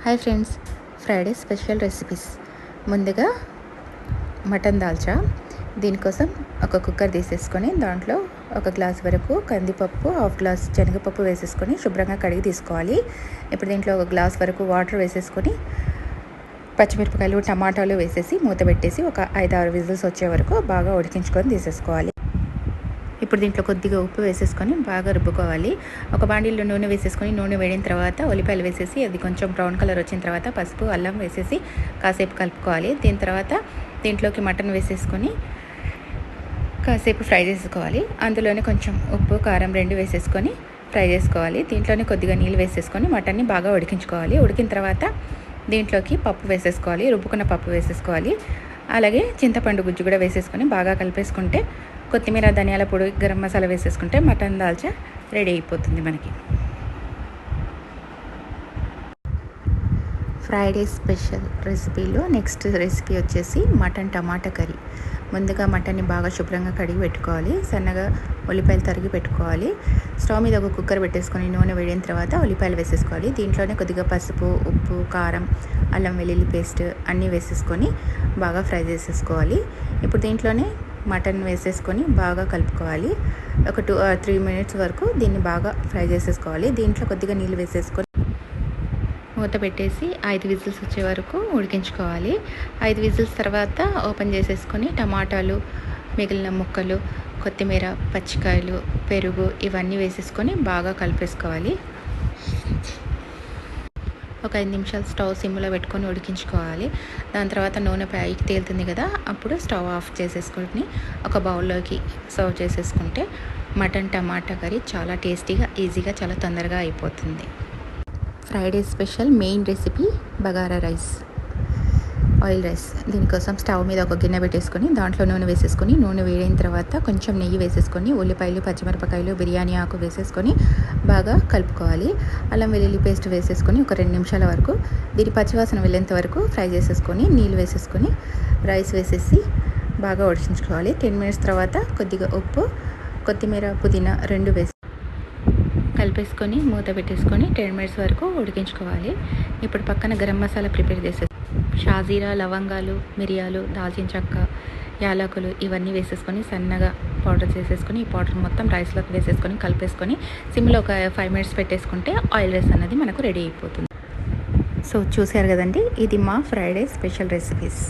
Hi friends, Friday special recipes. ముందుగా mutton dalcha. దీనికోసం ఒక కుక్కర్ తీసేసుకొని దాంట్లో ఒక గ్లాస్ వరకు కందిపప్పు, హాఫ్ గ్లాస్ శనగపప్పు వేసేసుకొని శుభ్రంగా కడిగి తీసుకోవాలి. ఇప్పుడు దీంట్లో ఒక గ్లాస్ వరకు వాటర్ వేసేసుకొని పచ్చిమిరపకాయలు, టమాటాలు వేసేసి మూత పెట్టేసి ఒక 5-6 విజిల్స్ వచ్చే వరకు బాగా ఉడికించుకొని తీసేసుకోవాలి. ఇప్పుడు దీంట్లో కొద్దిగా ఉప్పు వేసేసుకొని బాగా రుబ్బుకోవాలి. ఒక బాండీలో నూనె వేసేసుకొని నూనె వేడిన తర్వాత ఉల్లిపాయలు వేసేసి అది కొంచెం బ్రౌన్ కలర్ వచ్చిన తర్వాత పసుపు, అల్లం వేసేసి కాసేపు కలుపుకోవాలి. దీని తర్వాత దీంట్లోకి మటన్ వేసేసుకొని కాసేపు ఫ్రై చేసుకోవాలి. అందులోనే కొంచెం ఉప్పు, కారం 2 వేసేసుకొని ఫ్రై చేసుకోవాలి. దీంట్లోనే కొద్దిగా నీళ్ళు వేసేసుకొని మటన్ని బాగా ఉడికించుకోవాలి. ఉడికిన తర్వాత దీంట్లోకి పప్పు వేసేసుకోవాలి. రుబ్బుకున్న పప్పు వేసేసుకోవాలి. అలాగే చింతపండు గుజ్జు కూడా వేసేసుకొని బాగా కలిపేసుకుంటే కొత్తిమీర, ధనియాల పొడి, గరం మసాలా వేసేసుకుంటే మటన్ దాల్చా రెడీ అయిపోతుంది మనకి. ఫ్రైడే స్పెషల్ రెసిపీలో నెక్స్ట్ రెసిపీ వచ్చేసి మటన్ టమాటా కర్రీ. ముందుగా మటన్ని బాగా శుభ్రంగా కడిగి పెట్టుకోవాలి. సన్నగా ఉల్లిపాయలు తరిగి పెట్టుకోవాలి. స్టవ్ మీద ఒక కుక్కర్ పెట్టేసుకొని నూనె వేడిన తర్వాత ఉల్లిపాయలు వేసేసుకోవాలి. దీంట్లోనే కొద్దిగా పసుపు, ఉప్పు, కారం, అల్లం వెల్లుల్లి పేస్ట్ అన్నీ వేసేసుకొని బాగా ఫ్రై చేసేసుకోవాలి. ఇప్పుడు దీంట్లోనే మటన్ వేసేసుకొని బాగా కలుపుకోవాలి. ఒక 2 or 3 minutes వరకు దీన్ని బాగా ఫ్రై చేసేసుకోవాలి. దీంట్లో కొద్దిగా నీళ్ళు వేసేసుకొని మూత పెట్టేసి 5 విజిల్స్ వచ్చే వరకు ఉడికించుకోవాలి. 5 విజిల్స్ తర్వాత ఓపెన్ చేసేసుకొని టమాటాలు, మిగిలిన ముక్కలు, కొత్తిమీర, పచ్చికాయలు, పెరుగు ఇవన్నీ వేసేసుకొని బాగా కలిపేసుకోవాలి. ఒక 5 నిమిషాలు స్టవ్ సిమ్లో పెట్టుకొని ఉడికించుకోవాలి. దాని తర్వాత నూనె పైకి తేలుతుంది కదా, అప్పుడు స్టవ్ ఆఫ్ చేసేసుకొని ఒక బౌల్లోకి సర్వ్ చేసేసుకుంటే మటన్ టమాటా కర్రీ చాలా టేస్టీగా, ఈజీగా, చాలా తొందరగా అయిపోతుంది. Friday special main recipe bagara rice, oil rice. దీనికోసం స్టవ్ మీద ఒక గిన్నె పెట్టేసుకొని దాంట్లో నూనె వేసేసుకొని నూనె వేడిన తర్వాత కొంచెం నెయ్యి వేసేసుకొని ఉల్లిపాయలు, పచ్చిమిరపకాయలు, బిర్యానీ ఆకు వేసేసుకొని బాగా కలుపుకోవాలి. అల్లం వెల్లుల్లి పేస్ట్ వేసేసుకొని ఒక 2 నిమిషాల వరకు దీని పచ్చివాసన వెళ్ళేంత వరకు ఫ్రై చేసేసుకొని నీళ్ళు వేసేసుకొని రైస్ వేసేసి బాగా ఉడికించుకోవాలి. 10 minutes తర్వాత కొద్దిగా ఉప్పు, కొత్తిమీర, పుదీనా 2 వేసి కలిపేసుకొని మూత పెట్టేసుకొని 10 minutes వరకు ఉడికించుకోవాలి. ఇప్పుడు పక్కన గరం మసాలా ప్రిపేర్ చేసేసి షాజీరా, లవంగాలు, మిరియాలు, దాల్చిన చెక్క, యాలకులు ఇవన్నీ వేసేసుకొని సన్నగా పౌడర్ చేసేసుకొని ఈ పౌడర్ మొత్తం రైస్లోకి వేసేసుకొని కలిపేసుకొని సిమ్లో ఒక 5 minutes పెట్టేసుకుంటే ఆయిల్ రైస్ అనేది మనకు రెడీ అయిపోతుంది. సో చూసారు కదండి, ఇది మా ఫ్రైడే స్పెషల్ రెసిపీస్.